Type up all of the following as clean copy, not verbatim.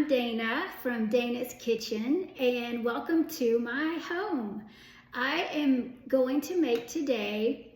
I'm Dana from Dana's Kitchen, and welcome to my home. I am going to make today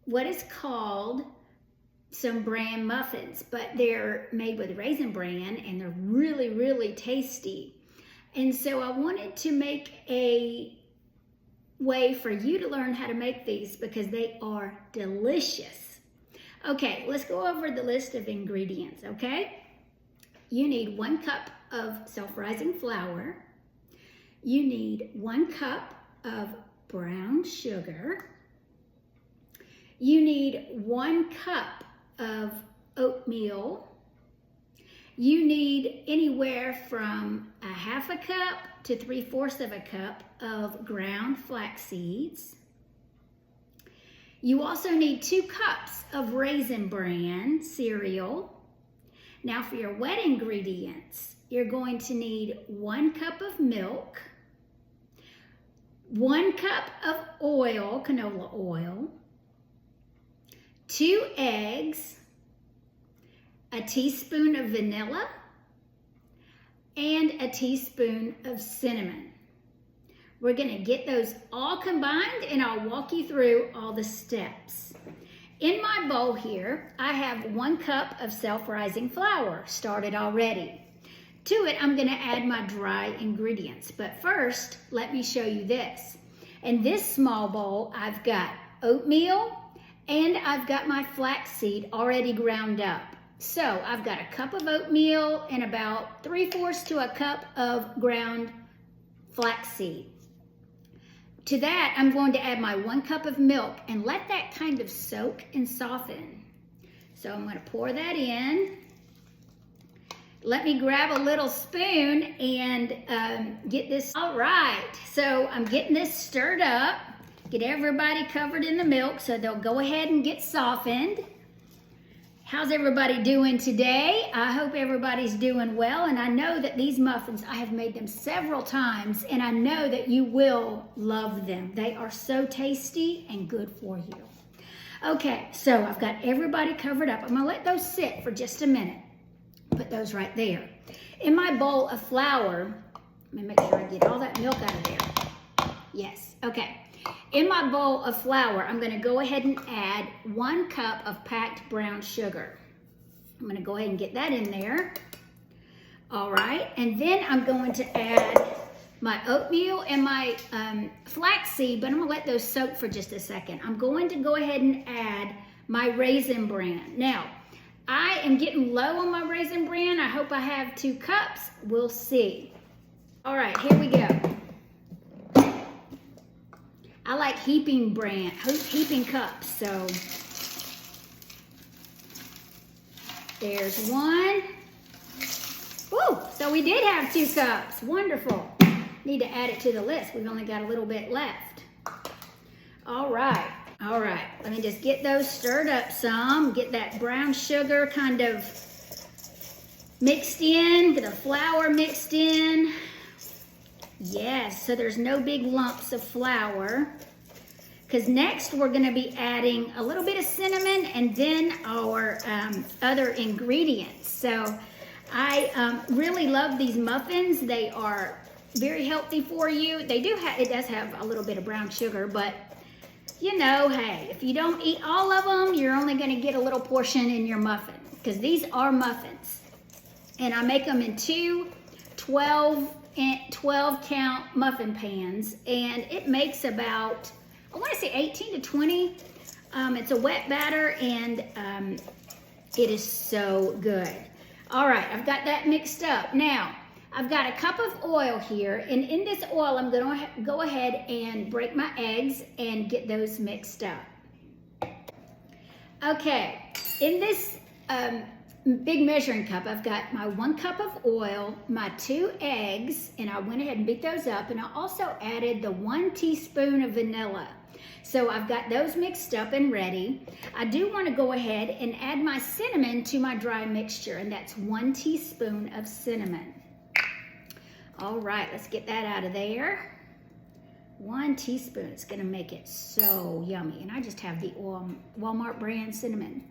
what is called some Bran muffins, but they're made with raisin bran and they're really, really tasty. And so I wanted to make a way for you to learn how to make these because they are delicious. Okay, let's go over the list of ingredients, okay? You need 1 cup of self-rising flour. You need 1 cup of brown sugar. You need 1 cup of oatmeal. You need anywhere from 1/2 cup to 3/4 cup of ground flax seeds. You also need 2 cups of raisin bran cereal. Now for your wet ingredients, you're going to need 1 cup of milk, 1 cup of oil, canola oil, 2 eggs, a teaspoon of vanilla, and a teaspoon of cinnamon. We're gonna get those all combined and I'll walk you through all the steps. In my bowl here, I have 1 cup of self-rising flour started already. To it, I'm gonna add my dry ingredients. But first, let me show you this. In this small bowl, I've got oatmeal and I've got my flaxseed already ground up. So I've got 1 cup of oatmeal and about 3/4 to a cup of ground flaxseed. To that, I'm going to add my 1 cup of milk and let that kind of soak and soften. So I'm going to pour that in. Let me grab a little spoon and get this. All right, so I'm getting this stirred up. Get everybody covered in the milk so they'll go ahead and get softened. How's everybody doing today? I hope everybody's doing well, and I know that these muffins, I have made them several times, and I know that you will love them. They are so tasty and good for you. Okay, so I've got everybody covered up. I'm gonna let those sit for just a minute. Put those right there. In my bowl of flour, let me make sure I get all that milk out of there. Yes, okay. In my bowl of flour, I'm going to go ahead and add 1 cup of packed brown sugar. I'm going to go ahead and get that in there. All right, and then I'm going to add my oatmeal and my flaxseed, but I'm going to let those soak for just a second. I'm going to go ahead and add my raisin bran. Now, I am getting low on my raisin bran. I hope I have 2 cups. We'll see. All right, here we go. I like heaping cups, so there's 1. Woo, so we did have 2 cups, wonderful. Need to add it to the list. We've only got a little bit left. All right, let me just get those stirred up some, get that brown sugar kind of mixed in, get the flour mixed in. Yes, so there's no big lumps of flour. Because next we're going to be adding a little bit of cinnamon and then our other ingredients. So I really love these muffins. They are very healthy for you. It does have a little bit of brown sugar, but you know, hey, if you don't eat all of them, you're only going to get a little portion in your muffin. Because these are muffins. And I make them in 2 12 count muffin pans, and it makes about, I want to say 18 to 20. It's a wet batter, and it is so good. All right, I've got that mixed up. Now, I've got 1 cup of oil here, and in this oil, I'm going to go ahead and break my eggs and get those mixed up. Okay, in this big measuring cup, I've got my 1 cup of oil, my 2 eggs, and I went ahead and beat those up, and I also added the 1 teaspoon of vanilla. So I've got those mixed up and ready. I do want to go ahead and add my cinnamon to my dry mixture, and that's 1 teaspoon of cinnamon. All right, let's get that out of there. 1 teaspoon. It's gonna make it so yummy. And I just have the Walmart brand cinnamon.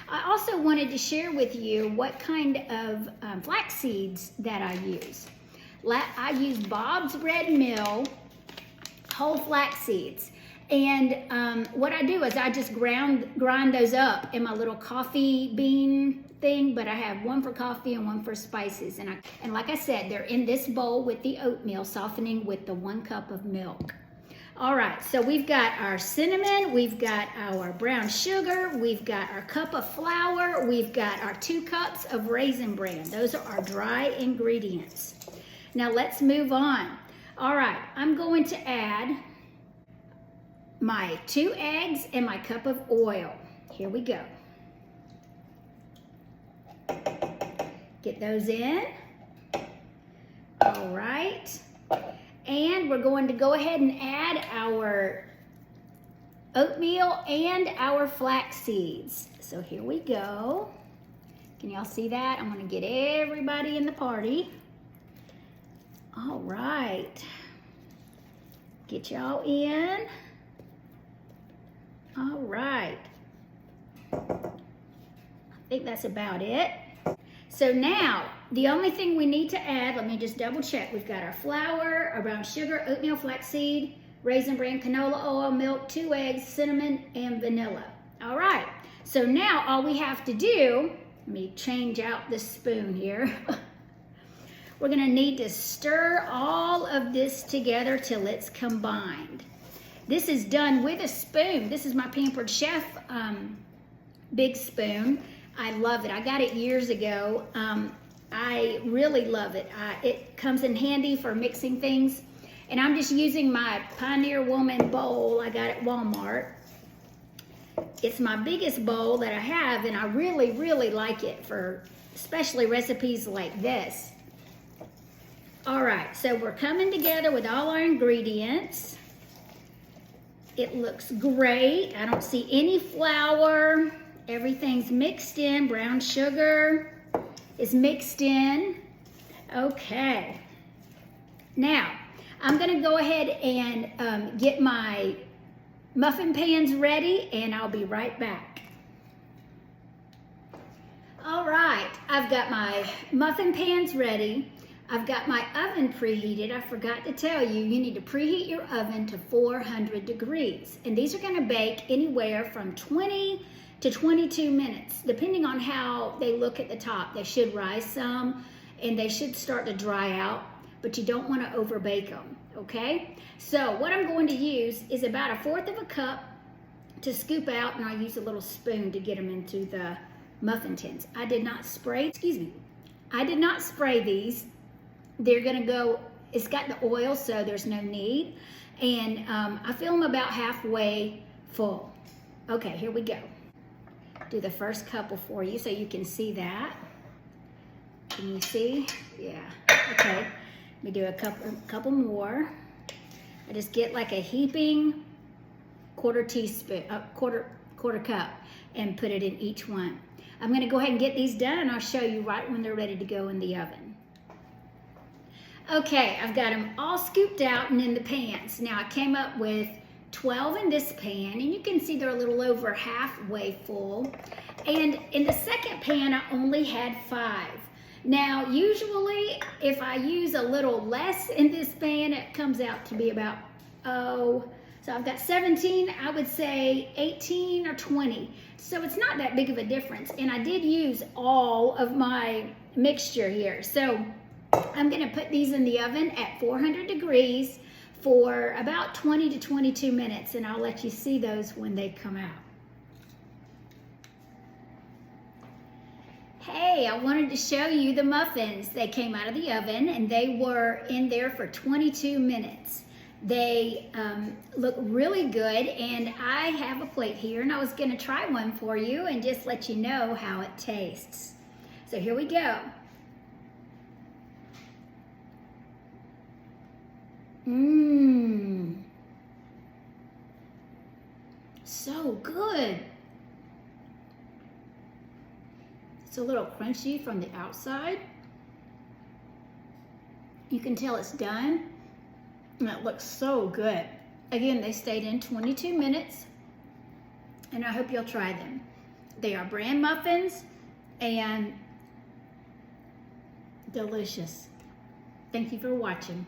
I also wanted to share with you what kind of flax seeds that I use. I use Bob's Red Mill whole flax seeds. And what I do is I just grind those up in my little coffee bean thing, but I have one for coffee and one for spices. And like I said, they're in this bowl with the oatmeal, softening with the 1 cup of milk. All right, so we've got our cinnamon, we've got our brown sugar, we've got our cup of flour, we've got our 2 cups of Raisin Bran. Those are our dry ingredients. Now let's move on. All right, I'm going to add my 2 eggs and my cup of oil. Here we go. Get those in. All right. And we're going to go ahead and add our oatmeal and our flax seeds. So here we go. Can y'all see that? I'm going to get everybody in the party. All right. Get y'all in. All right. I think that's about it. So now, the only thing we need to add, let me just double check. We've got our flour, our brown sugar, oatmeal, flaxseed, Raisin Bran, canola oil, milk, 2 eggs, cinnamon, and vanilla. All right, so now all we have to do, let me change out the spoon here. We're gonna need to stir all of this together till it's combined. This is done with a spoon. This is my Pampered Chef big spoon. I love it. I got it years ago. I really love it. It comes in handy for mixing things. And I'm just using my Pioneer Woman bowl I got at Walmart. It's my biggest bowl that I have, and I really, really like it for especially recipes like this. All right, so we're coming together with all our ingredients. It looks great. I don't see any flour. Everything's mixed in. Brown sugar is mixed in. Okay. Now, I'm gonna go ahead and get my muffin pans ready, and I'll be right back. All right, I've got my muffin pans ready. I've got my oven preheated. I forgot to tell you, you need to preheat your oven to 400 degrees. And these are gonna bake anywhere from 20 to 22 minutes, depending on how they look at the top. They should rise some, and they should start to dry out, but you don't wanna over bake them, okay? So what I'm going to use is about 1/4 of a cup to scoop out, and I'll use a little spoon to get them into the muffin tins. I did not spray these. They're gonna go, it's got the oil, so there's no need. And I fill them about halfway full. Okay, here we go. Do the first couple for you so you can see that. Can you see? Yeah, okay. Let me do a couple more. I just get like a heaping quarter cup and put it in each one. I'm gonna go ahead and get these done, and I'll show you right when they're ready to go in the oven. Okay, I've got them all scooped out and in the pans. Now I came up with 12 in this pan, and you can see they're a little over halfway full. And in the second pan, I only had 5. Now, usually, if I use a little less in this pan, it comes out to be about, so I've got 17, I would say 18 or 20. So it's not that big of a difference. And I did use all of my mixture here. So I'm gonna put these in the oven at 400 degrees for about 20 to 22 minutes, and I'll let you see those when they come out. Hey, I wanted to show you the muffins. They came out of the oven, and they were in there for 22 minutes. They look really good, and I have a plate here, and I was gonna try one for you and just let you know how it tastes. So here we go. Mmm, so good. It's a little crunchy from the outside. You can tell it's done, and it looks so good. Again, they stayed in 22 minutes, and I hope you'll try them. They are Bran muffins and delicious. Thank you for watching.